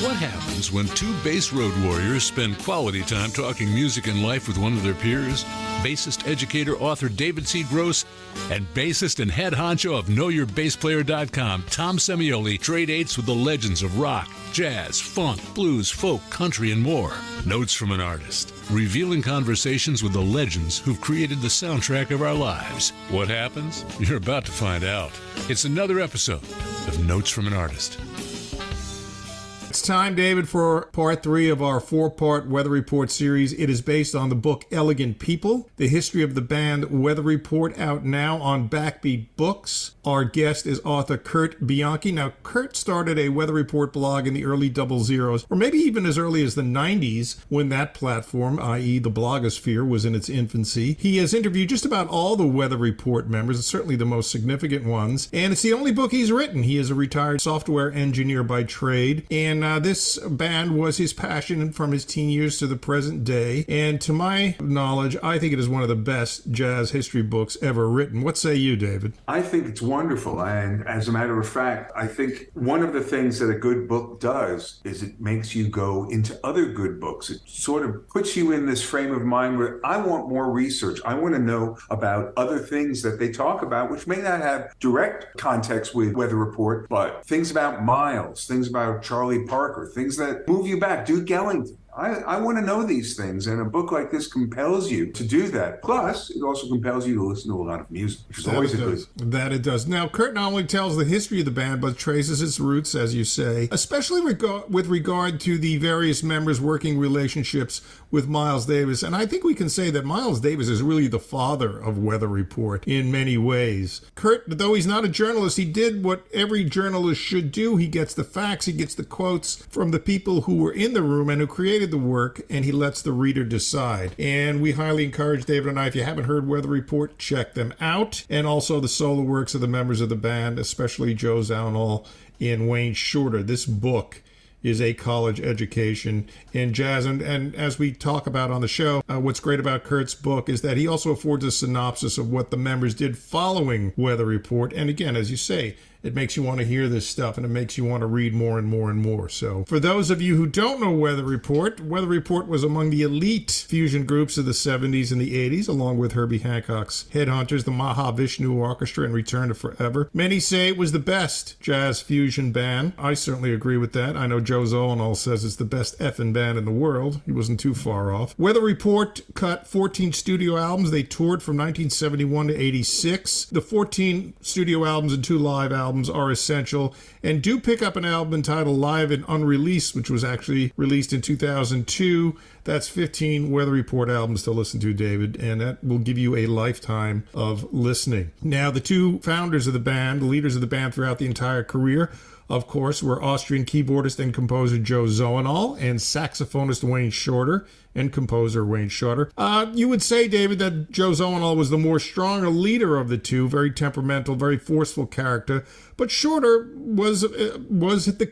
What happens when two bass road warriors spend quality time talking music and life with one of their peers? Bassist, educator, author David C. Gross and bassist and head honcho of KnowYourBassPlayer.com, Tom Semioli, trade dates with the legends of rock, jazz, funk, blues, folk, country, and more. Notes from an artist. Revealing conversations with the legends who've created the soundtrack of our lives. What happens? You're about to find out. It's another episode of Notes from an Artist. It's time, David, for part 3 of our 4-part Weather Report series. It is based on the book Elegant People, the history of the band Weather Report, out now on Backbeat Books. Our guest is author Curt Bianchi. Now, Curt started a Weather Report blog in the early 00s, or maybe even as early as the 90s, when that platform, i.e. the blogosphere, was in its infancy. He has interviewed just about all the Weather Report members, certainly the most significant ones, and it's the only book he's written. He is a retired software engineer by trade, and this band was his passion from his teen years to the present day. And to my knowledge, I think it is one of the best jazz history books ever written. What say you, David? I think it's wonderful. And as a matter of fact, I think one of the things that a good book does is it makes you go into other good books. It sort of puts you in this frame of mind where I want more research. I want to know about other things that they talk about, which may not have direct context with Weather Report, but things about Miles, things about Charlie Parker, things that move you back. Duke Ellington. I want to know these things, and a book like this compels you to do that. Plus, it also compels you to listen to a lot of music, which is always a good. That it does. Now, Curt not only tells the history of the band, but traces its roots, as you say, especially with regard to the various members' working relationships with Miles Davis. And I think we can say that Miles Davis is really the father of Weather Report in many ways. Curt, though he's not a journalist, he did what every journalist should do. He gets the facts, he gets the quotes from the people who were in the room and who created the work, and he lets the reader decide. And we highly encourage David and I, if you haven't heard Weather Report, check them out. And also the solo works of the members of the band, especially Joe Zawinul and Wayne Shorter. This book is a college education in jazz. And as we talk about on the show, what's great about Curt's book is that he also affords a synopsis of what the members did following Weather Report. And again, as you say, it makes you want to hear this stuff, and it makes you want to read more and more and more. So for those of you who don't know Weather Report was among the elite fusion groups of the 70s and the 80s, along with Herbie Hancock's Headhunters, the Mahavishnu Orchestra, and Return to Forever. Many say it was the best jazz fusion band. I certainly agree with that. I know Joe Zawinul says it's the best effing band in the world. He wasn't too far off. Weather Report cut 14 studio albums. They toured from 1971 to 86. The 14 studio albums and 2 live albums are essential, and do pick up an album entitled Live and Unreleased, which was actually released in 2002. That's 15 Weather Report albums to listen to, David, and that will give you a lifetime of listening. Now, the two founders of the band, the leaders of the band throughout the entire career, of course, were Austrian keyboardist and composer Joe Zawinul and saxophonist Wayne Shorter and composer Wayne Shorter. You would say, David, that Joe Zawinul was the more stronger leader of the two, very temperamental, very forceful character, but Shorter was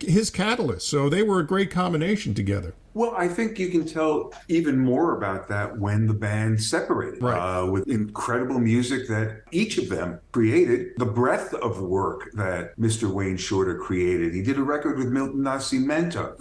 his catalyst, so they were a great combination together. Well, I think you can tell even more about that when the band separated, right. With incredible music that each of them created, the breadth of work that Mr. Wayne Shorter created. He did a record with Milton Nascimento.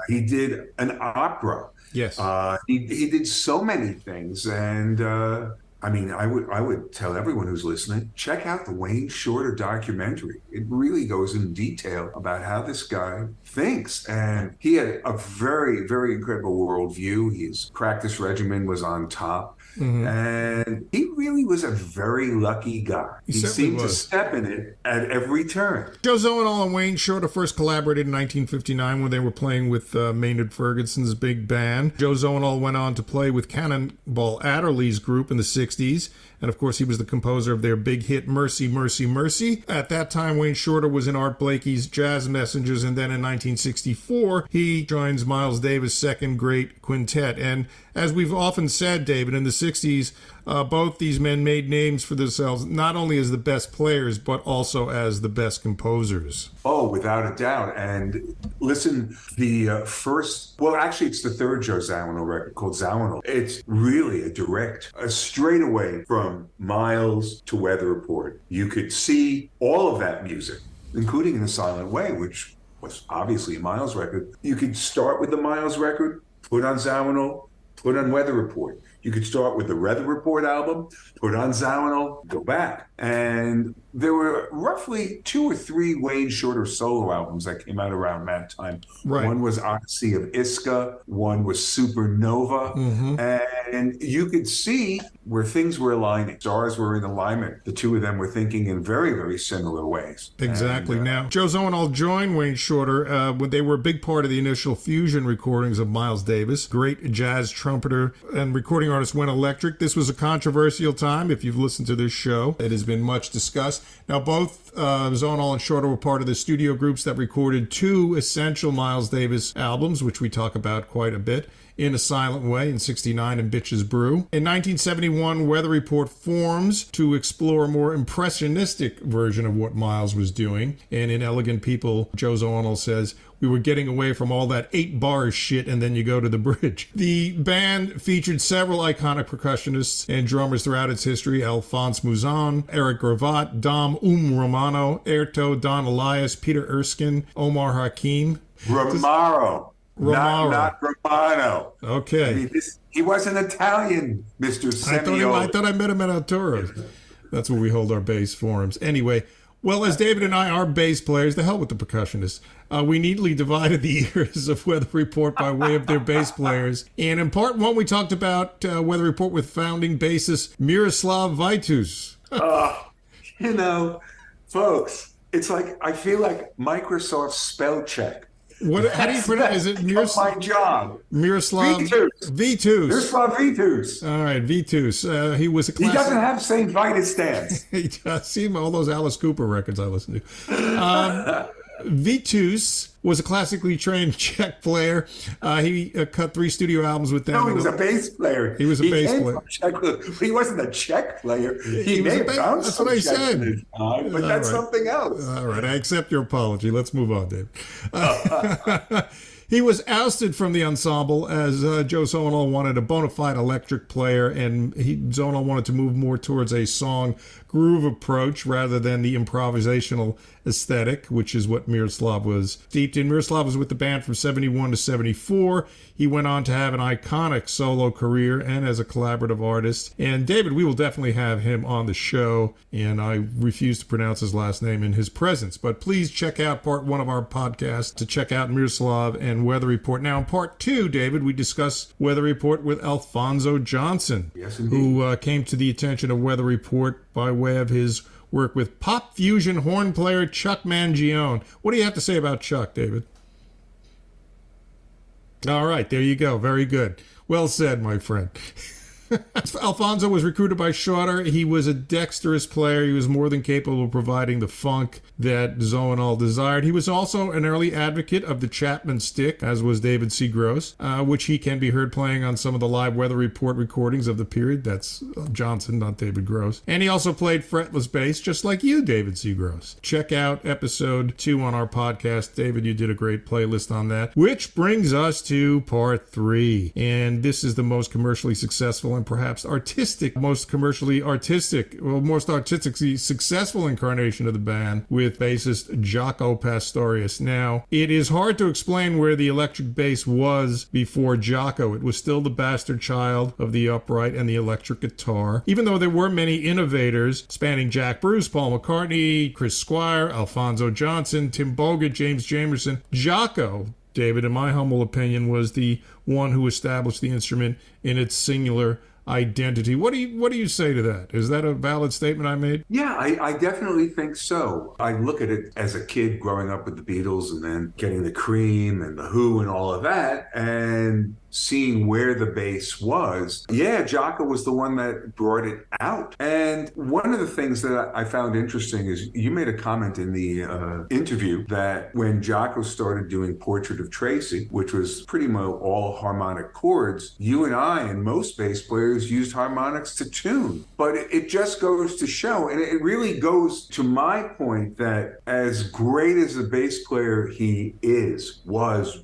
He did an opera. Yes. He did so many things, and I would tell everyone who's listening, check out the Wayne Shorter documentary. It really goes in detail about how this guy thinks, and he had a very, very incredible worldview. His practice regimen was on top. And he really was a very lucky guy. He seemed to step in it at every turn. Joe Zawinul and Wayne Shorter first collaborated in 1959 when they were playing with Maynard Ferguson's big band. Joe Zawinul went on to play with Cannonball Adderley's group in the 60s. And of course, he was the composer of their big hit, Mercy, Mercy, Mercy. At that time, Wayne Shorter was in Art Blakey's Jazz Messengers. And then in 1964, he joins Miles Davis' second great quintet. And as we've often said, David, in the 60s, both these men made names for themselves, not only as the best players, but also as the best composers. Oh, without a doubt. And listen, the first, well, actually, it's the third Joe Zawinul record called Zawinul. It's really a straight away from Miles to Weather Report. You could see all of that music, including In a Silent Way, which was obviously a Miles record. You could start with the Miles record, put on Zawinul, put on Weather Report. You could start with the Weather Report album, put on Zawinul, go back. And there were roughly 2 or 3 Wayne Shorter solo albums that came out around that time. Right. One was Odyssey of Iska, one was Supernova. And you could see where things were aligning. Stars were in alignment. The two of them were thinking in very, very similar ways. Exactly. Now, Joe Zawinul joined Wayne Shorter when they were a big part of the initial fusion recordings of Miles Davis, great jazz trumpeter and recording artist went electric. This was a controversial time. If you've listened to this show, it has been much discussed. Now, both Zawinul and Shorter were part of the studio groups that recorded 2 essential Miles Davis albums, which we talk about quite a bit. In a Silent Way in '69 and Bitches Brew. In 1971, Weather Report forms to explore a more impressionistic version of what Miles was doing. And in Elegant People, Joe Zawinul says, "We were getting away from all that 8 bars shit and then you go to the bridge." The band featured several iconic percussionists and drummers throughout its history: Alphonse Mouzon, Eric Gravatt, Dom Romano, Airto, Don Elias, Peter Erskine, Omar Hakim. Romaro. Not Romano. Okay. I mean, he wasn't Italian, Mr. Semioli. I thought I met him at Arturo's. That's where we hold our bass forums. Anyway, well, as David and I are bass players, the hell with the percussionists. We neatly divided the ears of Weather Report by way of their bass players. And in part 1, we talked about Weather Report with founding bassist Miroslav Vitus. Folks, it's like, I feel like Microsoft spell check. How do you pronounce? Is it Miroslav? My job. Miroslav Vitus. Miroslav Vitus. All right, Vitus. He was a classic. He doesn't have St. Vitus stance. He does. See all those Alice Cooper records I listen to. Vitus was a classically trained Czech player. He cut 3 studio albums with them. No, he was a bass player. He was a bass player. He wasn't a Czech player. He may have bounced. That's what I said. But that's something else. All right, I accept your apology. Let's move on, Dave. He was ousted from the ensemble as Joe Zawinul wanted a bona fide electric player, and Zawinul wanted to move more towards a song groove approach rather than the improvisational aesthetic, which is what Miroslav was steeped in. Miroslav was with the band from 71 to 74. He went on to have an iconic solo career and as a collaborative artist. And David, we will definitely have him on the show, and I refuse to pronounce his last name in his presence. But please check out part 1 of our podcast to check out Miroslav and Weather Report. Now, in part 2, David, we discuss Weather Report with Alphonso Johnson, who came to the attention of Weather Report by way of his work with pop fusion horn player Chuck Mangione. What do you have to say about Chuck, David? All right, there you go. Very good. Well said, my friend. Alphonso was recruited by Shorter. He was a dexterous player. He was more than capable of providing the funk that Zawinul desired. He was also an early advocate of the Chapman stick, as was David C. Gross, which he can be heard playing on some of the live Weather Report recordings of the period. That's Johnson, not David Gross. And he also played fretless bass, just like you, David C. Gross. Check out episode 2 on our podcast. David, you did a great playlist on that. Which brings us to part 3. And this is the most commercially successful and perhaps most artistically successful incarnation of the band with bassist Jaco Pastorius. Now, it is hard to explain where the electric bass was before Jaco. It was still the bastard child of the upright and the electric guitar. Even though there were many innovators spanning Jack Bruce, Paul McCartney, Chris Squire, Alphonso Johnson, Tim Bogut, James Jamerson, Jaco, David, in my humble opinion, was the one who established the instrument in its singular identity. What do you say to that? Is that a valid statement I made? Yeah, I definitely think so. I look at it as a kid growing up with the Beatles and then getting the Cream and the Who and all of that, and seeing where the bass was. Yeah, Jaco was the one that brought it out. And one of the things that I found interesting is you made a comment in the interview that when Jaco started doing Portrait of Tracy, which was pretty much all harmonic chords, you and I and most bass players used harmonics to tune. But it just goes to show, and it really goes to my point that as great as a bass player he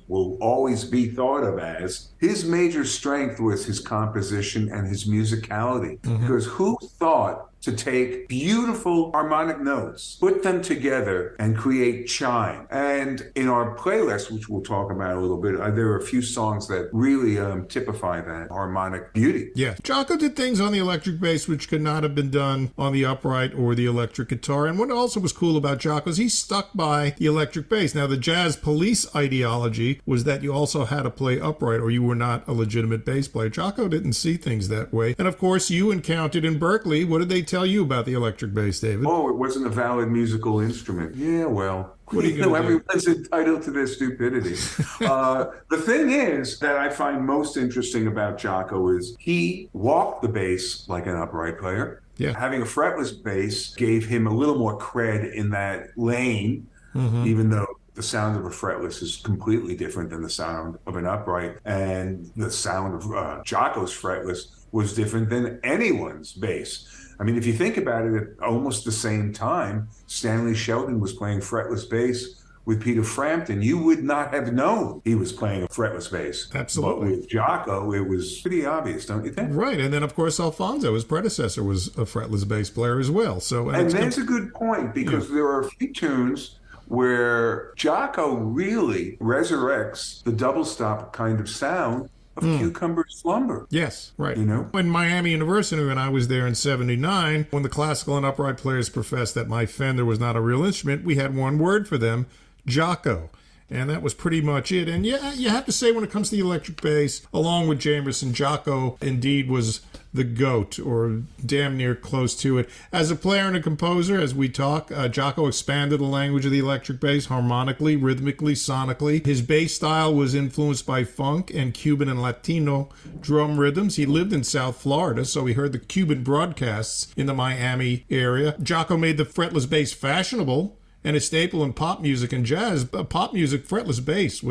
will always be thought of as, his major strength was his composition and his musicality. Mm-hmm. Because who thought to take beautiful harmonic notes, put them together, and create chime. And in our playlist, which we'll talk about a little bit, there are a few songs that really typify that harmonic beauty. Yeah. Jaco did things on the electric bass which could not have been done on the upright or the electric guitar. And what also was cool about Jaco is he stuck by the electric bass. Now, the jazz police ideology was that you also had to play upright or you were not a legitimate bass player. Jaco didn't see things that way. And of course, you encountered in Berkeley. What did they tell you about the electric bass, David? Oh, it wasn't a valid musical instrument. Yeah, well, what are you gonna do? Everyone's entitled to their stupidity. The thing is that I find most interesting about Jaco is he walked the bass like an upright player. Yeah. Having a fretless bass gave him a little more cred in that lane, even though the sound of a fretless is completely different than the sound of an upright. And the sound of Jaco's fretless was different than anyone's bass. I mean, if you think about it, at almost the same time, Stanley Sheldon was playing fretless bass with Peter Frampton. You would not have known he was playing a fretless bass. Absolutely. But with Jaco, it was pretty obvious, don't you think? Right. And then, of course, Alfonso, his predecessor, was a fretless bass player as well. So, and that's a good point, because there are a few tunes where Jaco really resurrects the double stop kind of sound of Cucumber Slumber. Yes, right. You know? In Miami University, when I was there in 79, when the classical and upright players professed that my Fender was not a real instrument, we had one word for them, Jaco. And that was pretty much it. And yeah, you have to say when it comes to the electric bass, along with Jamerson, Jaco indeed was the GOAT, or damn near close to it. As a player and a composer, as we talk, Jaco expanded the language of the electric bass harmonically, rhythmically, sonically. His bass style was influenced by funk and Cuban and Latino drum rhythms. He lived in South Florida, so he heard the Cuban broadcasts in the Miami area. Jaco made the fretless bass fashionable and a staple in pop music and jazz. Pop music, fretless bass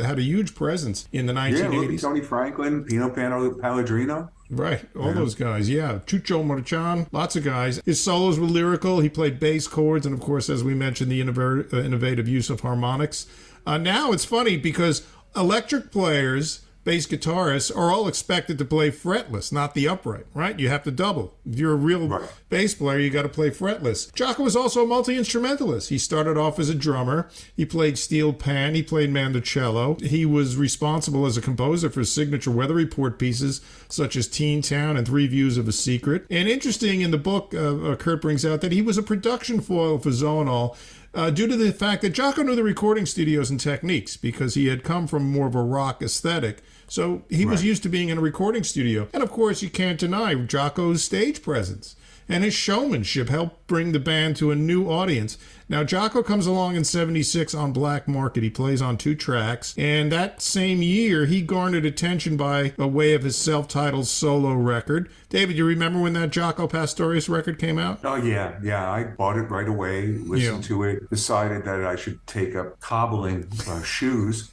had a huge presence in the 1980s. Yeah, Tony Franklin, Pino Palladrino. Right, all those guys, yeah. Chucho Marchan, lots of guys. His solos were lyrical. He played bass chords, and of course, as we mentioned, the innovative use of harmonics. Now it's funny because electric players, bass guitarists, are all expected to play fretless, not the upright, right? You have to double. If you're a real bass player, you got to play fretless. Jaco was also a multi-instrumentalist. He started off as a drummer. He played steel pan. He played mandocello. He was responsible as a composer for signature weather report pieces such as Teen Town and Three Views of a Secret. And interesting, in the book, Curt brings out that he was a production foil for Zonal, due to the fact that Jaco knew the recording studios and techniques, because he had come from more of a rock aesthetic. So he was used to being in a recording studio. And of course, you can't deny Jaco's stage presence. And his showmanship helped bring the band to a new audience. Now, Jaco comes along in 76 on Black Market. He plays on 2 tracks. And that same year, he garnered attention by way of his self-titled solo record. David, you remember when that Jaco Pastorius record came out? Oh, yeah. I bought it right away, listened to it, decided that I should take up cobbling shoes.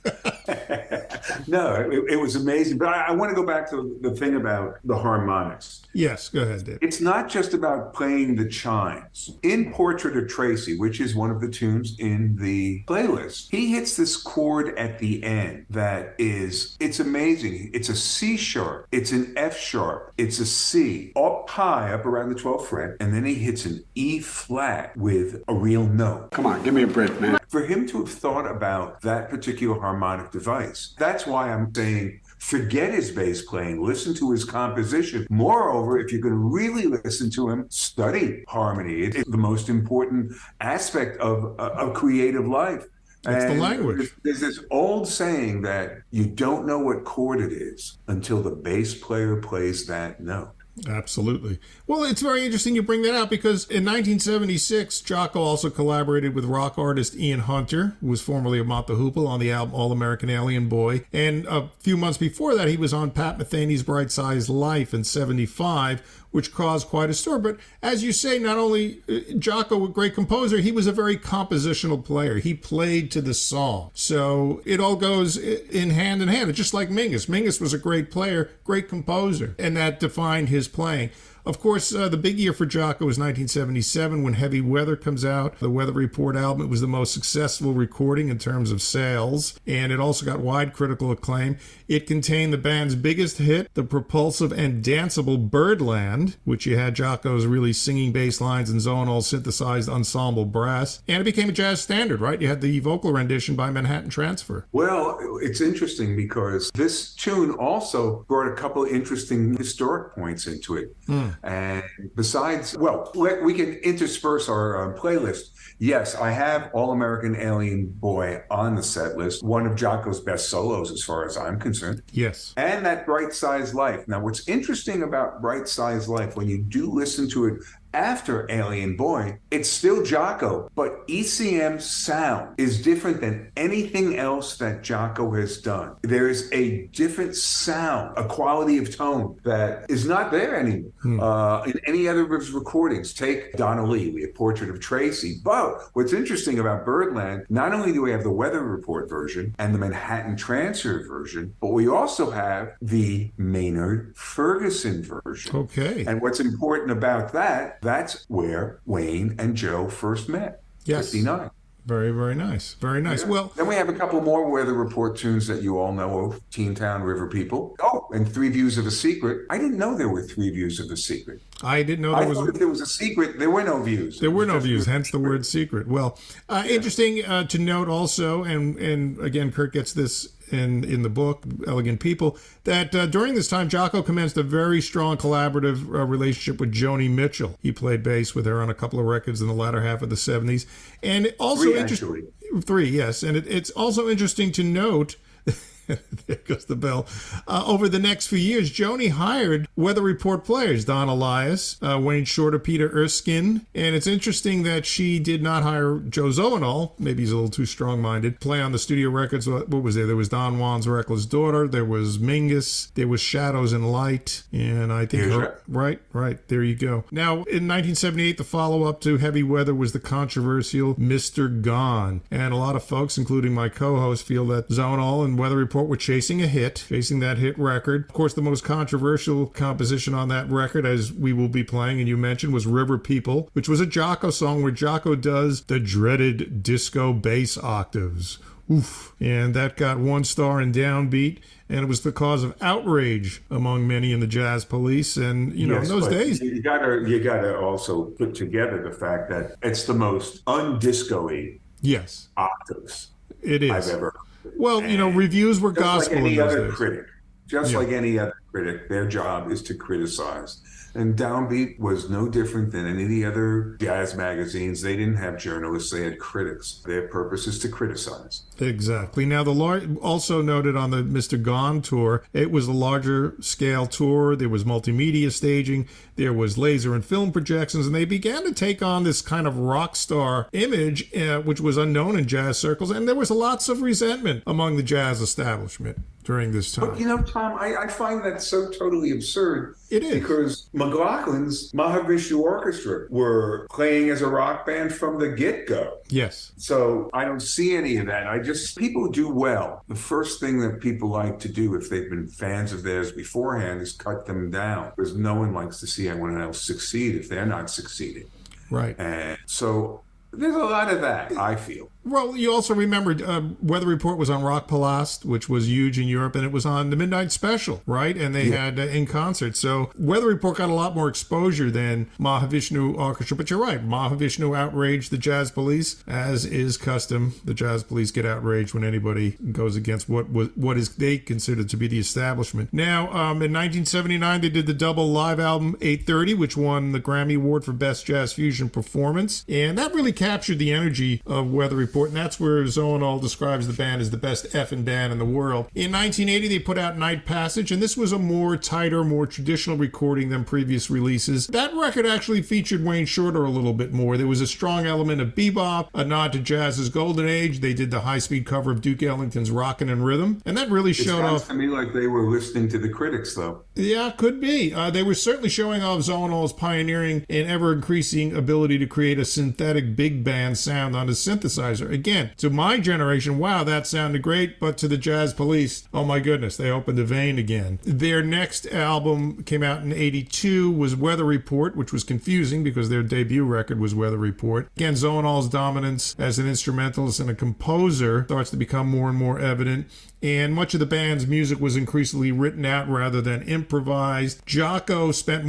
No, it was amazing. But I want to go back to the thing about the harmonics. Yes, go ahead, David. It's not just about playing the chimes. In Portrait of Tracy, which is one of the tunes in the playlist, he hits this chord at the end that it's amazing. It's a C sharp, it's an F sharp, it's a C, up high, up around the 12th fret, and then he hits an E flat with a real note. Come on, give me a break, man. For him to have thought about that particular harmonic device, that's why I'm saying forget his bass playing, listen to his composition. Moreover, if you're going to really listen to him, study harmony. It's the most important aspect of creative life. It's the language. There's this old saying that you don't know what chord it is until the bass player plays that note. Absolutely. Well, it's very interesting you bring that out, because in 1976, Jaco also collaborated with rock artist Ian Hunter, who was formerly of Mott the Hoople, on the album All-American Alien Boy. And a few months before that, he was on Pat Metheny's Bright Size Life in 75, which caused quite a stir. But as you say, not only Jaco, a great composer, he was a very compositional player. He played to the song. So it all goes in hand. It's just like Mingus. Mingus was a great player, great composer, and that defined his playing. Of course, the big year for Jaco was 1977 when Heavy Weather comes out. The Weather Report album, it was the most successful recording in terms of sales, and it also got wide critical acclaim. It contained the band's biggest hit, the propulsive and danceable Birdland, which you had Jaco's really singing bass lines and zonal synthesized ensemble brass, and it became a jazz standard, right? You had the vocal rendition by Manhattan Transfer. Well, it's interesting because this tune also brought a couple of interesting historic points into it. And besides, well, we can intersperse our playlist. Yes, I have All American Alien Boy on the set list, one of Jaco's best solos as far as I'm concerned. Yes. And that Bright Size Life. Now, what's interesting about Bright Size Life, when you do listen to it after Alien Boy, it's still Jaco, but ECM's sound is different than anything else that Jaco has done. There is a different sound, a quality of tone that is not there anymore in any other of his recordings. Take Donna Lee, we have Portrait of Tracy. But what's interesting about Birdland, not only do we have the Weather Report version and the Manhattan Transfer version, but we also have the Maynard Ferguson version. Okay. And what's important about that, that's where Wayne and Joe first met. Yes. 59. Very, very nice. Very nice. Yeah. Well, then we have a couple more Weather Report tunes that you all know of. Teen Town, River People. Oh, and Three Views of a Secret. I didn't know there were three views of a secret. I didn't know I thought if there was a secret, there were no views. There were no views, hence the word secret. Well, interesting to note also, and again, Curt gets this in the book, Elegant People, that during this time, Jaco commenced a very strong collaborative relationship with Joni Mitchell. He played bass with her on a couple of records in the latter half of the 70s. And also three, yes. And it's also interesting to note there goes the bell. Over the next few years, Joni hired Weather Report players, Don Elias, Wayne Shorter, Peter Erskine. And it's interesting that she did not hire Joe Zawinul, maybe he's a little too strong-minded, play on the studio records. What was there? There was Don Juan's Reckless Daughter, there was Mingus, there was Shadows and Light, and I think... Right, there you go. Now, in 1978, the follow-up to Heavy Weather was the controversial Mr. Gone. And a lot of folks, including my co-host, feel that Zawinul and Weather Report were chasing that hit record. Of course, the most controversial composition on that record, as we will be playing and you mentioned, was River People, which was a Jaco song where Jaco does the dreaded disco bass octaves. Oof. And that got 1 star in Downbeat, and it was the cause of outrage among many in the Jazz Police. And, in those days... You gotta also put together the fact that it's the most undisco-y octaves it is. I've ever heard. Well, reviews were gospel. Like any other critic. Like any other critic, their job is to criticize. And Downbeat was no different than any of the other jazz magazines. They didn't have journalists, they had critics. Their purpose is to criticize. Exactly. Now, also noted on the Mr. Gone tour, it was a larger scale tour. There was multimedia staging. There was laser and film projections, and they began to take on this kind of rock star image, which was unknown in jazz circles, and there was lots of resentment among the jazz establishment during this time. But, Tom, I find that so totally absurd. It is. Because McLaughlin's Mahavishnu Orchestra were playing as a rock band from the get-go. Yes. So I don't see any of that. People do well. The first thing that people like to do if they've been fans of theirs beforehand is cut them down, because no one likes to see anyone else succeed if they're not succeeding. Right. And so there's a lot of that, I feel. Well, you also remember Weather Report was on Rock Palast, which was huge in Europe, and it was on the Midnight Special, right? And they had in concert. So Weather Report got a lot more exposure than Mahavishnu Orchestra. But you're right, Mahavishnu outraged the Jazz Police, as is custom. The Jazz Police get outraged when anybody goes against what is they consider to be the establishment. Now, in 1979, they did the double live album 830, which won the Grammy Award for Best Jazz Fusion Performance. And that really captured the energy of Weather Report. And that's where Zawinul describes the band as the best effing band in the world. In 1980, they put out Night Passage, and this was a more tighter, more traditional recording than previous releases. That record actually featured Wayne Shorter a little bit more. There was a strong element of bebop, a nod to jazz's golden age. They did the high-speed cover of Duke Ellington's Rockin' and Rhythm, and that really showed off. It sounds to me like they were listening to the critics, though. Yeah, could be. They were certainly showing off Zonal's pioneering and ever-increasing ability to create a synthetic big band sound on a synthesizer. Again, to my generation, wow, that sounded great, but to the Jazz Police, oh my goodness, they opened the vein again. Their next album came out in 82, was Weather Report, which was confusing because their debut record was Weather Report. Again, Zonal's dominance as an instrumentalist and a composer starts to become more and more evident, and much of the band's music was increasingly written out rather than improvised. Jaco spent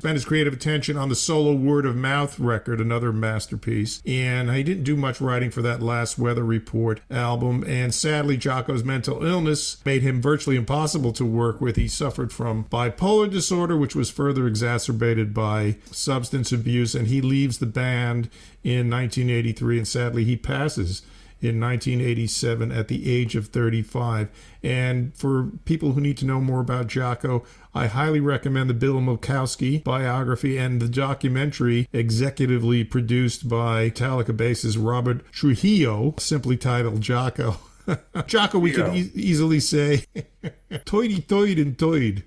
his creative attention on the solo Word of Mouth record, another masterpiece, and he didn't do much writing for that last Weather Report album, and sadly Jaco's mental illness made him virtually impossible to work with. He suffered from bipolar disorder, which was further exacerbated by substance abuse, and he leaves the band in 1983, and sadly he passes in 1987 at the age of 35. And for people who need to know more about Jaco, I highly recommend the Bill Milkowski biography and the documentary executively produced by Metallica bassist Robert Trujillo, simply titled Jaco. Jaco, we could easily say toity toid and toid.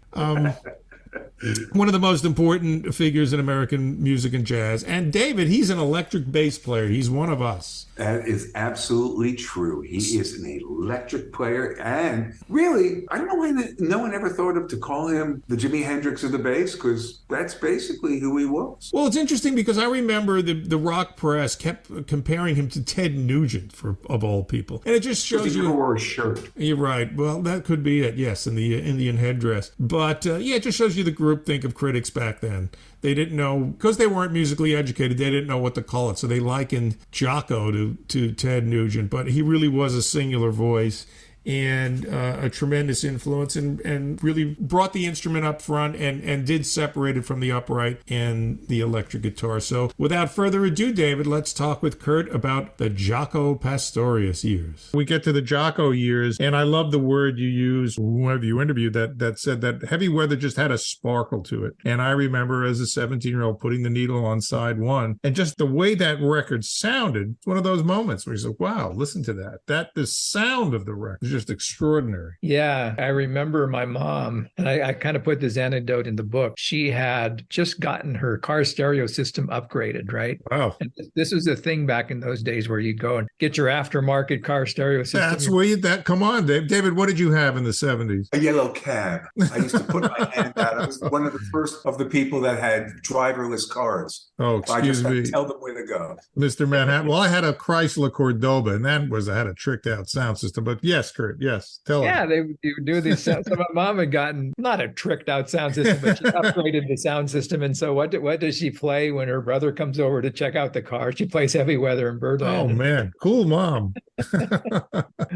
One of the most important figures in American music and jazz. And David, he's an electric bass player. He's one of us. That is absolutely true. He is an electric player. And really, I don't know why no one ever thought of to call him the Jimi Hendrix of the bass, because that's basically who he was. Well, it's interesting because I remember the rock press kept comparing him to Ted Nugent, of all people. And it just shows you. He never wore a shirt. You're right. Well, that could be it, yes, in the Indian headdress. But yeah, it just shows you the groupthink of critics back then. They didn't know, because they weren't musically educated, they didn't know what to call it. So they likened Jaco to Ted Nugent, but he really was a singular voice and a tremendous influence, and really brought the instrument up front and did separate it from the upright and the electric guitar. So without further ado, David, let's talk with Curt about the Jaco Pastorius years. We get to the Jaco years, and I love the word you use, whoever you interviewed, that said that Heavy Weather just had a sparkle to it. And I remember as a 17-year-old putting the needle on side one, and just the way that record sounded, it's one of those moments where you say, wow, listen to that. The sound of the record just extraordinary. Yeah, I remember my mom, and I kind of put this anecdote in the book. She had just gotten her car stereo system upgraded, right? Wow. And this was a thing back in those days where you'd go and get your aftermarket car stereo system. That's where come on, Dave. David, what did you have in the 70s? A yellow cab. I used to put my hand out. I was one of the first of the people that had driverless cars. Oh, excuse me. I just had to tell them where to go. Mr. Manhattan. Well, I had a Chrysler Cordoba, and I had a tricked out sound system. But yes, Curt, yes, tell them. Yeah, they would do these sounds. So my mom had gotten not a tricked out sound system, but she upgraded the sound system. And so what does she play when her brother comes over to check out the car? She plays Heavy Weather and Birdland. Oh, man. Cool mom.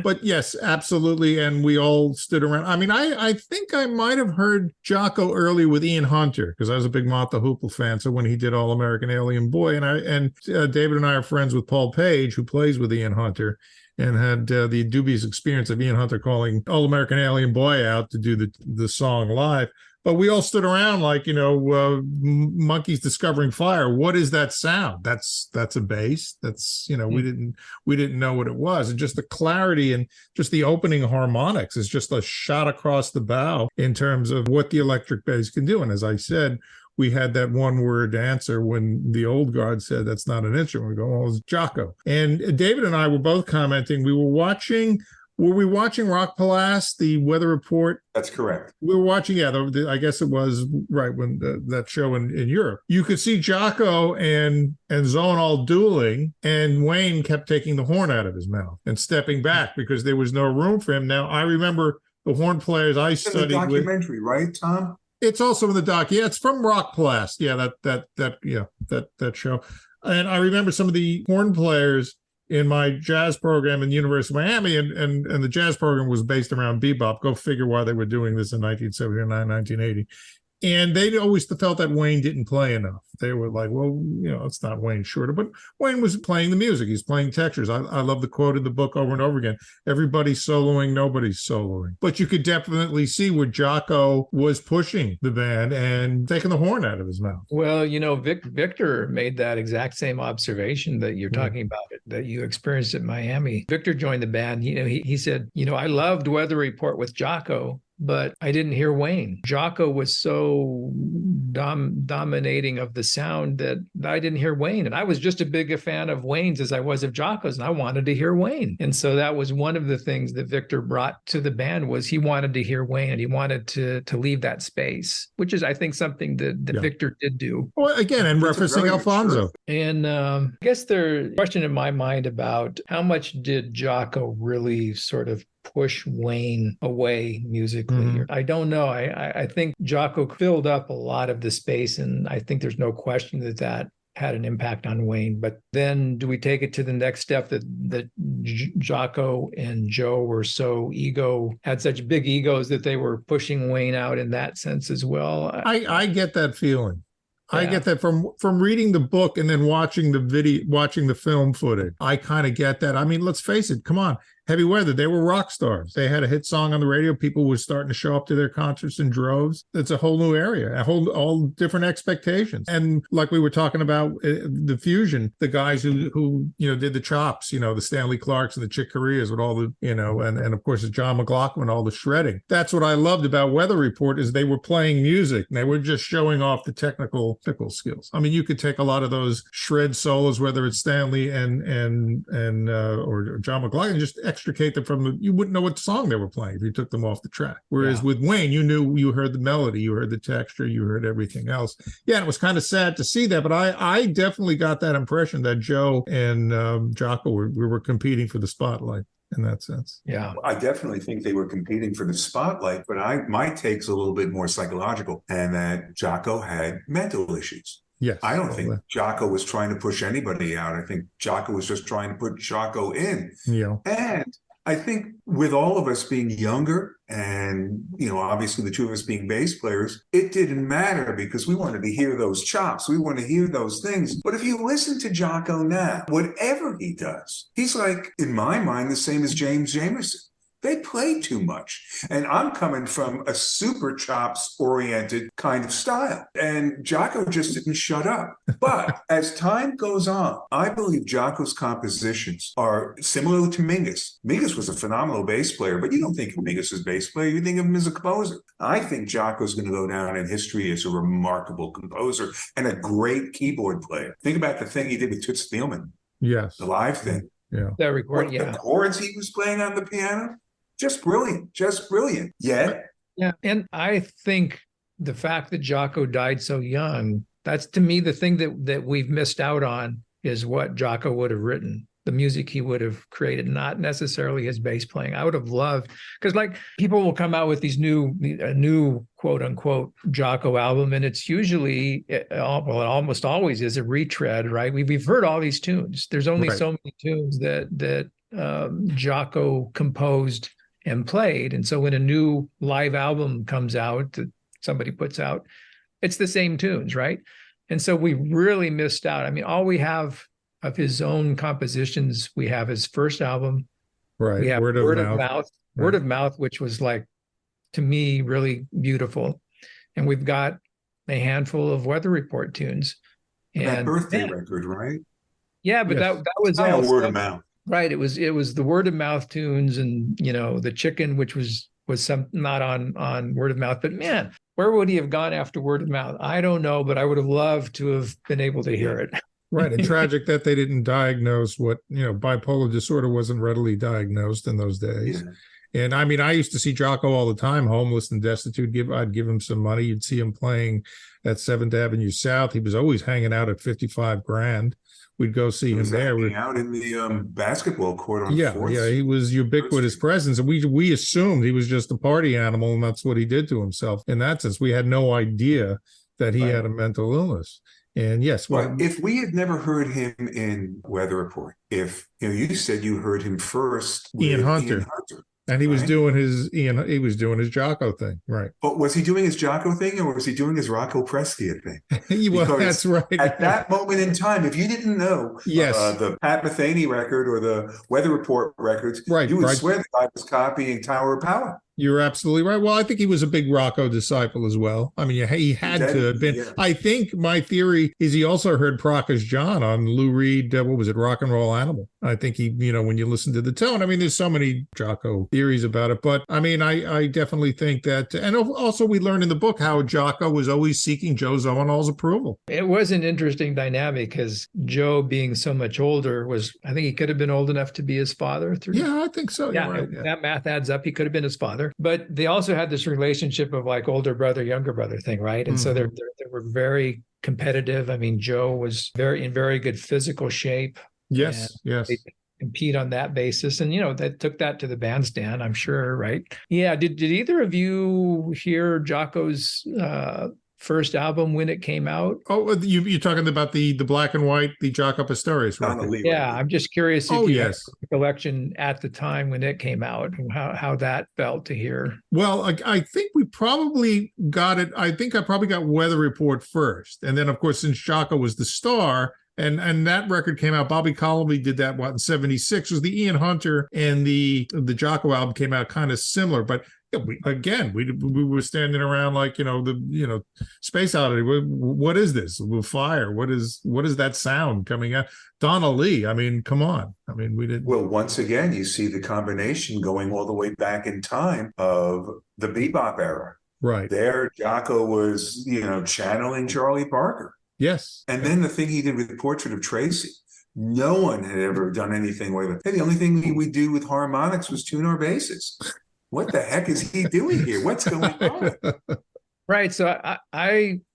But yes, absolutely. And we all stood around. I mean, I think I might have heard Jaco early with Ian Hunter, because I was a big Mott the Hoople fan. So when he did All American Alien Boy, and David and I are friends with Paul Page, who plays with Ian Hunter, and had the dubious experience of Ian Hunter calling All American Alien Boy out to do the song live. But we all stood around like, monkeys discovering fire. What is that sound? That's a bass. That's, we didn't know what it was. And just the clarity and just the opening harmonics is just a shot across the bow in terms of what the electric bass can do. And as I said, we had that one word answer when the old guard said that's not an instrument. We go, well, it's Jaco. And David and I were both commenting. Were we watching Rock Palace, the Weather Report? That's correct. We were watching, I guess it was right when that show in Europe. You could see Jaco and Zonal dueling, and Wayne kept taking the horn out of his mouth and stepping back because there was no room for him. Now, I remember the horn players I studied with. It's a documentary, right, Tom? It's also in the doc. Yeah, it's from Rock Palace. Yeah, that show. And I remember some of the horn players in my jazz program in the University of Miami, and the jazz program was based around bebop. Go figure why they were doing this in 1979, 1980. And they always felt that Wayne didn't play enough. They were like, well, it's not Wayne Shorter, but Wayne was playing the music. He's playing textures. I love the quote in the book over and over again. Everybody's soloing, nobody's soloing. But you could definitely see where Jaco was pushing the band and taking the horn out of his mouth. Well, Victor made that exact same observation that you're talking about, that you experienced at Miami. Victor joined the band. He said, I loved Weather Report with Jaco, but I didn't hear Wayne. Jaco was so dominating of the sound that I didn't hear Wayne. And I was just as big a fan of Wayne's as I was of Jaco's, and I wanted to hear Wayne. And so that was one of the things that Victor brought to the band, was he wanted to hear Wayne, and he wanted to leave that space, which is, I think, something that Victor did do. Well, again, and referencing Alfonso. And I guess there's a question in my mind about how much did Jaco really sort of push Wayne away musically? Mm-hmm. I don't know. I think Jaco filled up a lot of the space, and I think there's no question that had an impact on Wayne. But then do we take it to the next step that Jaco and Joe were had such big egos that they were pushing Wayne out in that sense as well? I get that feeling. Yeah. I get that from reading the book and then watching the film footage. I kind of get that. I mean, let's face it. Come on. Heavy Weather, they were rock stars. They had a hit song on the radio. People were starting to show up to their concerts in droves. It's a whole new area, all different expectations. And like we were talking about the fusion, the guys who did the chops, the Stanley Clarks and the Chick Coreas with all the, and of course, John McLaughlin, all the shredding. That's what I loved about Weather Report, is they were playing music and they were just showing off the technical skills. I mean, you could take a lot of those shred solos, whether it's Stanley or John McLaughlin, just extricate them you wouldn't know what song they were playing if you took them off the track. Whereas with Wayne, you heard the melody, you heard the texture, you heard everything else. Yeah, and it was kind of sad to see that, but I definitely got that impression that Joe and Jaco were competing for the spotlight in that sense. Yeah, I definitely think they were competing for the spotlight, but my take's a little bit more psychological, and that Jaco had mental issues. Yes. I don't think Jaco was trying to push anybody out. I think Jaco was just trying to put Jaco in. Yeah. And I think with all of us being younger and, obviously the two of us being bass players, it didn't matter because we wanted to hear those chops. We want to hear those things. But if you listen to Jaco now, whatever he does, he's like, in my mind, the same as James Jamerson. They play too much. And I'm coming from a super chops-oriented kind of style. And Jaco just didn't shut up. But as time goes on, I believe Jaco's compositions are similar to Mingus. Mingus was a phenomenal bass player, but you don't think of Mingus as a bass player. You think of him as a composer. I think Jaco's going to go down in history as a remarkable composer and a great keyboard player. Think about the thing he did with Toots Thielman. Yes. The live thing. Yeah. That recording, the chords he was playing on the piano. Just brilliant. Yeah. Yeah. And I think the fact that Jaco died so young, that's to me the thing that we've missed out on, is what Jaco would have written, the music he would have created, not necessarily his bass playing. I would have loved, because like people will come out with these new quote unquote Jaco album, and it's usually, it almost always is a retread, right? We've heard all these tunes. There's only so many tunes that Jaco composed and played. And so when a new live album comes out that somebody puts out, it's the same tunes, right? And so we really missed out. I mean, all we have of his own compositions, we have his first album. Right. We have Word of Mouth. Right. Word of Mouth, which was, like, to me, really beautiful. And we've got a handful of Weather Report tunes. And that birthday record, right? Yeah, but that was all Word of Mouth. Right. It was the Word of Mouth tunes, and the Chicken, which was some not on Word of Mouth. But man, where would he have gone after Word of Mouth? I don't know, but I would have loved to have been able to hear it. Right. And tragic that they didn't diagnose bipolar disorder wasn't readily diagnosed in those days. Yeah. And I mean, I used to see Jaco all the time, homeless and destitute. I'd give him some money. You'd see him playing at 7th Avenue South. He was always hanging out at 55 grand. We'd go see him there. Out in the basketball court on 4th. Yeah, he was ubiquitous presence. And we assumed he was just a party animal, and that's what he did to himself. In that sense, we had no idea that he had a mental illness. And yes, if we had never heard him in Weather Report, if you said you heard him first with Ian Hunter. And he was doing his Jaco thing, right? But was he doing his Jaco thing, or was he doing his Rocco Prestia thing? Well, that's right. At that moment in time, if you didn't know the Pat Metheny record or the Weather Report records, you would swear the guy was copying Tower of Power. You're absolutely right. Well, I think he was a big Rocco disciple as well. I mean, he had to have been. Yeah. I think my theory is he also heard Prakash John on Lou Reed, what was it, Rock and Roll Animal. I think he, when you listen to the tone, I mean, there's so many Jaco theories about it, but I mean, I definitely think that, and also we learned in the book how Jaco was always seeking Joe Zawinul's approval. It was an interesting dynamic because Joe, being so much older, I think he could have been old enough to be his father. Yeah, I think so. Yeah, right. That math adds up. He could have been his father, but they also had this relationship of like older brother, younger brother thing, right? And so they were very competitive. I mean, Joe was in very good physical shape. Yes. They compete on that basis, and that took that to the bandstand, I'm sure, right? Yeah. Did either of you hear Jaco's first album when it came out? Oh, you're talking about the black and white, the Jaco Pastorius record. Yeah, I'm just curious if you had a collection at the time when it came out and how that felt to hear. Well, I think we probably got it. I think I probably got Weather Report first. And then, of course, since Jaco was the star, and that record came out, Bobby Connolly did that, in 76? Was the Ian Hunter and the Jaco album came out kind of similar, but we were standing around like, the Space Oddity. What is this? Fire. What is that sound coming out? Donna Lee. I mean, come on. I mean, we didn't. Well, once again, you see the combination going all the way back in time of the bebop era. Right. There, Jaco was, channeling Charlie Parker. Yes. And then the thing he did with Portrait of Tracy. No one had ever done anything like that. The only thing we do with harmonics was tune our basses. What the heck is he doing here? What's going on? Right. So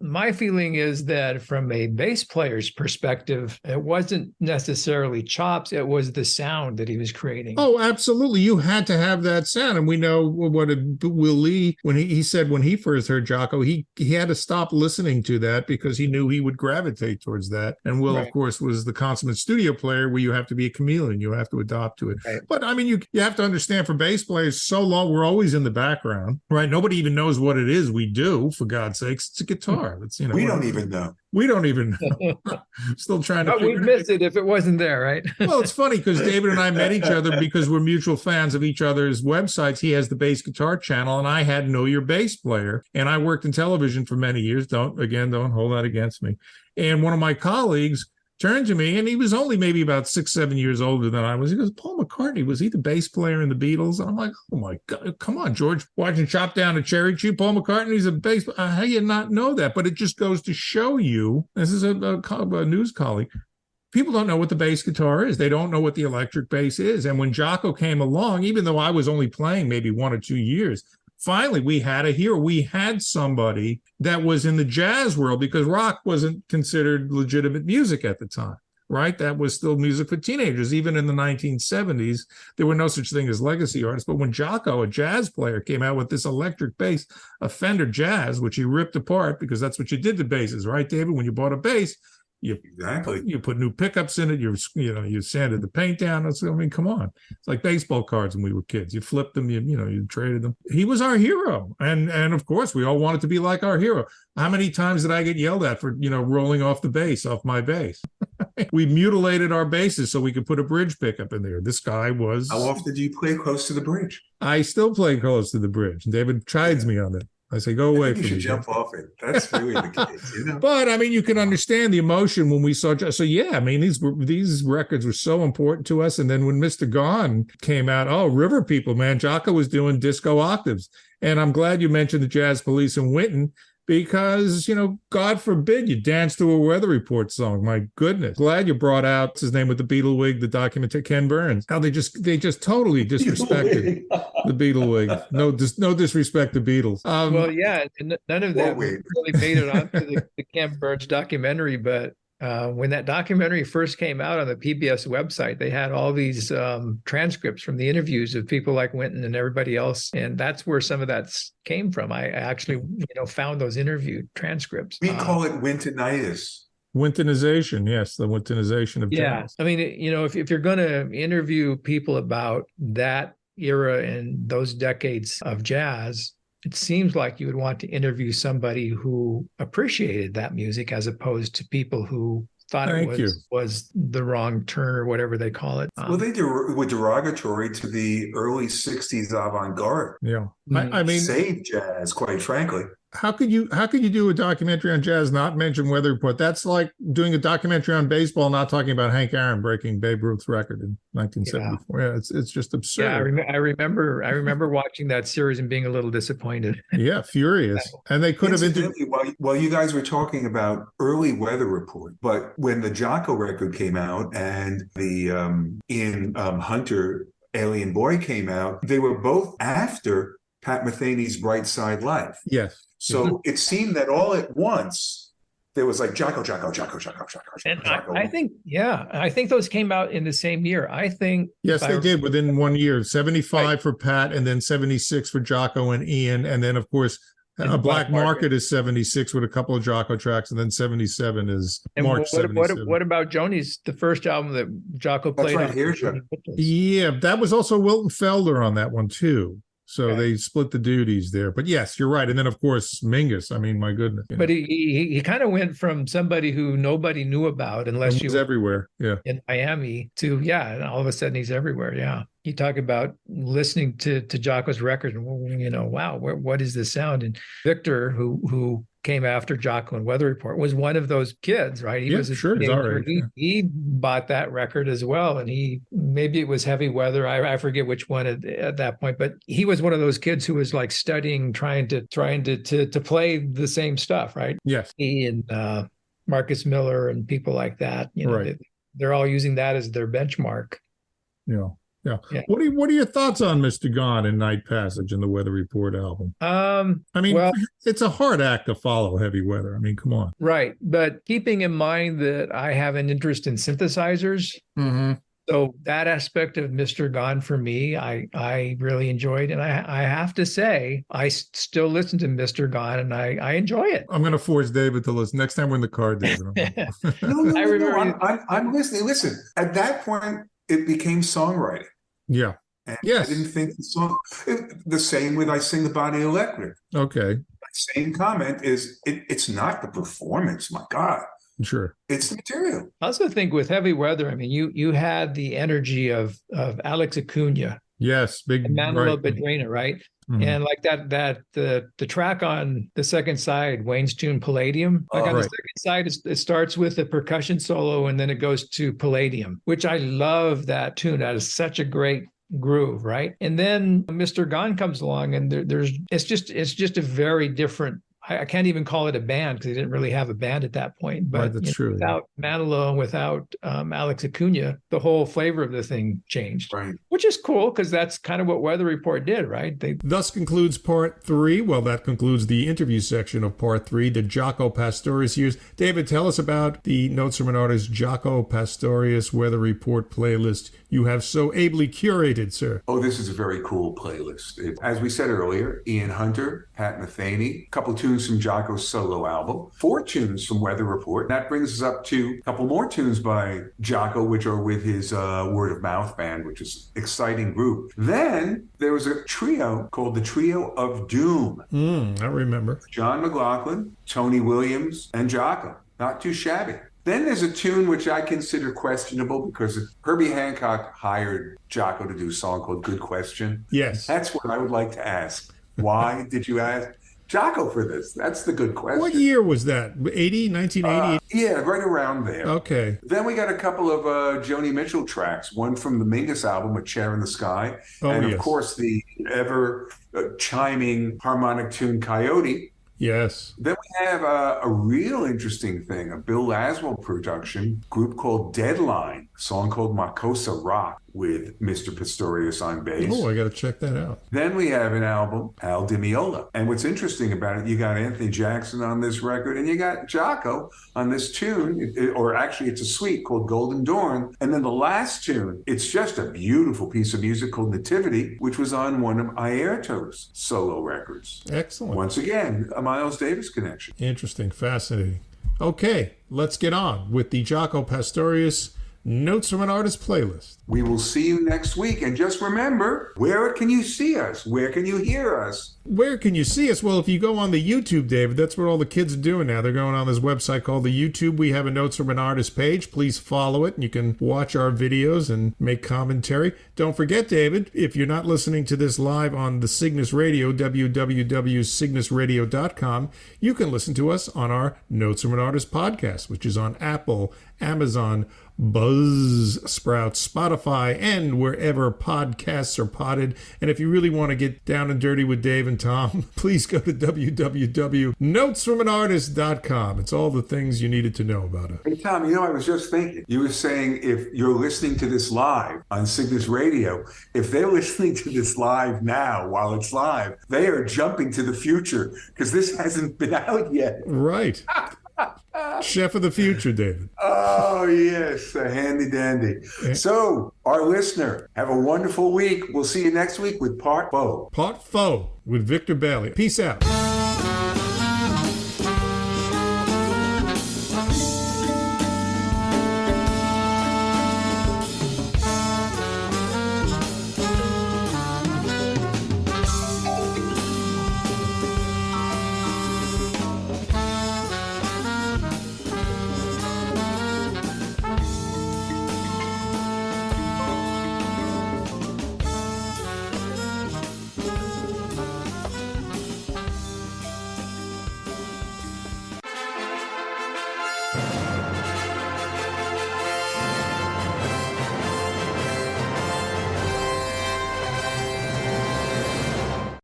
my feeling is that from a bass player's perspective, it wasn't necessarily chops. It was the sound that he was creating. Oh, absolutely. You had to have that sound. And we know what Will Lee, when he said when he first heard Jaco, he had to stop listening to that because he knew he would gravitate towards that. And Will, of course, was the consummate studio player where you have to be a chameleon. You have to adopt to it. Right. But I mean, you have to understand, for bass players, so long, we're always in the background, right? Nobody even knows what it is we do. For God's sakes, it's a guitar. It's we don't even know. We don't even know. Still trying to. But we'd miss it if it wasn't there, right? Well, it's funny because David and I met each other because we're mutual fans of each other's websites. He has the Bass Guitar Channel, and I had Know Your Bass Player, and I worked in television for many years. Don't hold that against me. And one of my colleagues turned to me, and he was only maybe about 6-7 years older than I was. He goes, "Paul McCartney, was he the bass player in the Beatles?" And I'm like, "Oh my God, come on, George, watching Chop Down a Cherry Tree, Paul McCartney's a bass player. How do you not know that?" But it just goes to show you, this is a news colleague, people don't know what the bass guitar is. They don't know what the electric bass is. And when Jaco came along, even though I was only playing maybe 1 or 2 years, finally, we had a hero. We had somebody that was in the jazz world, because rock wasn't considered legitimate music at the time, right? That was still music for teenagers. Even in the 1970s, there were no such thing as legacy artists. But when Jaco, a jazz player, came out with this electric bass, a Fender Jazz, which he ripped apart, because that's what you did to basses, right, David? When you bought a bass, you put new pickups in it. You sanded the paint down. Come on. It's like baseball cards when we were kids. You flipped them. You traded them. He was our hero, and of course we all wanted to be like our hero. How many times did I get yelled at for rolling off my bass? We mutilated our basses so we could put a bridge pickup in there. This guy was. How often do you play close to the bridge? I still play close to the bridge. David chides me on it. I say, go away from me. You should jump off it. That's really the case, But I mean, you can understand the emotion when we saw. So yeah, I mean, these records were so important to us. And then when Mr. Gone came out, River People, man, Jaco was doing disco octaves. And I'm glad you mentioned the Jazz Police in Winton, because, God forbid you dance to a Weather Report song. My goodness. Glad you brought out his name with the Beatle wig, the documentary, Ken Burns. How they just totally disrespected the Beatle wig. No disrespect to Beatles. Well, yeah, none of them really made it onto the Ken Burns documentary, but when that documentary first came out on the PBS website, they had all these transcripts from the interviews of people like Winton and everybody else. And that's where some of that came from. I actually, found those interview transcripts. We call it Wintonitis. Wintonization, yes, the Wintonization of jazz. I mean, if you're going to interview people about that era and those decades of jazz, it seems like you would want to interview somebody who appreciated that music, as opposed to people who thought was the wrong turn, or whatever they call it. Well, they were derogatory to the early 60s avant-garde. Yeah. I mean, saved jazz, quite frankly. how could you do a documentary on jazz, not mention Weather Report? That's like doing a documentary on baseball, not talking about Hank Aaron breaking Babe Ruth's record in 1974. Yeah, it's just absurd. Yeah, I remember watching that series and being a little disappointed. Yeah, furious. And they could have while you guys were talking about early Weather Report, but when the Jaco record came out and the Ian Hunter Alien Boy came out, they were both after Pat Metheny's Bright Side Life. Yes. So it seemed that all at once there was like Jaco. And I think those came out in the same year. I think they did within 1 year. 75 for Pat, and then 76 for Jaco and Ian, and then of course a Black Market is 76 with a couple of Jaco tracks, and then 77 is March 77. What about Joni's, the first album that Jaco played on? Yeah, that was also Wilton Felder on that one too. So they split the duties there. But yes, you're right. And then, of course, Mingus. I mean, my goodness. But he kind of went from somebody who nobody knew about unless you were everywhere. Yeah. In Miami to, and all of a sudden he's everywhere. Yeah. You talk about listening to Jaco's record and, wow, what is this sound? And Victor, who came after Jaco and Weather Report, was one of those kids, right? He was he bought that record as well, and maybe it was Heavy Weather. I forget which one at that point, but he was one of those kids who was like studying, trying to play the same stuff, right? Yes. He and Marcus Miller and people like that, right. They're all using that as their benchmark. Yeah. Yeah. What are your thoughts on Mr. Gone and Night Passage in the Weather Report album? It's a hard act to follow, Heavy Weather. I mean, come on. Right. But keeping in mind that I have an interest in synthesizers. Mm-hmm. So that aspect of Mr. Gone for me, I really enjoyed. And I have to say, I still listen to Mr. Gone and I enjoy it. I'm going to force David to listen. Next time we're in the car, David. No. I'm listening. Listen, at that point, it became songwriting. Yeah. And I didn't think the same with I Sing the Body Electric. Okay. My same comment is it's not the performance, my God. Sure. It's the material. I also think with Heavy Weather, I mean, you had the energy of Alex Acuna. Yes, big Manuel Bedrena, right? Mm-hmm. And like the track on the second side, Wayne's tune Palladium. Like on the second side, it starts with a percussion solo and then it goes to Palladium, which I love that tune. That is such a great groove, right? And then Mr. Gone comes along and it's just a very different. I can't even call it a band because they didn't really have a band at that point. But that's true. Without Manilow and without Alex Acuna, the whole flavor of the thing changed. Right. Which is cool because that's kind of what Weather Report did, right? Thus concludes part 3. Well, that concludes the interview section of part 3, the Jaco Pastorius years. David, tell us about the Notes from an Artist Jaco Pastorius Weather Report playlist you have so ably curated, sir. Oh, this is a very cool playlist. As we said earlier, Ian Hunter, Pat Metheny, a couple tunes from Jaco's solo album, 4 tunes from Weather Report. That brings us up to a couple more tunes by Jaco, which are with his Word of Mouth band, which is an exciting group. Then there was a trio called the Trio of Doom. I remember. John McLaughlin, Tony Williams, and Jaco. Not too shabby. Then there's a tune which I consider questionable because Herbie Hancock hired Jaco to do a song called Good Question. Yes. That's what I would like to ask. Why did you ask Jaco for this? That's the good question. What year was that? 1980? Yeah, right around there. Okay. Then we got a couple of Joni Mitchell tracks, one from the Mingus album, A Chair in the Sky, and of course the ever chiming harmonic tune Coyote. Yes. Then we have a real interesting thing, a Bill Laswell production, group called Deadline, a song called Makosa Rock with Mr. Pastorius on bass. Oh, I got to check that out. Then we have an album, Al Di Meola. And what's interesting about it, you got Anthony Jackson on this record and you got Jaco on this tune, or actually it's a suite called Golden Dawn. And then the last tune, it's just a beautiful piece of music called Nativity, which was on one of Airto's solo records. Excellent. Once again, a Miles Davis connection. Interesting, fascinating. Okay, let's get on with the Jaco Pastorius Notes from an Artist playlist. We will see you next week. And just remember, where can you see us? Where can you hear us? Where can you see us? Well, if you go on the YouTube, David, that's what all the kids are doing now. They're going on this website called the YouTube. We have a Notes from an Artist page. Please follow it, and you can watch our videos and make commentary. Don't forget, David, if you're not listening to this live on the Cygnus Radio, www.cygnusradio.com, you can listen to us on our Notes from an Artist podcast, which is on Apple, Amazon, Buzzsprout, Spotify, and wherever podcasts are potted. And if you really want to get down and dirty with Dave and Tom, please go to www.notesfromanartist.com. It's all the things you needed to know about it. Hey, Tom, I was just thinking, you were saying if you're listening to this live on Cygnus Radio, if they're listening to this live now while it's live, they are jumping to the future because this hasn't been out yet. Right. Chef of the future, David. Oh, yes, a handy dandy. So, our listener, have a wonderful week. We'll see you next week with Part 4. Part 4 with Victor Bailey. Peace out.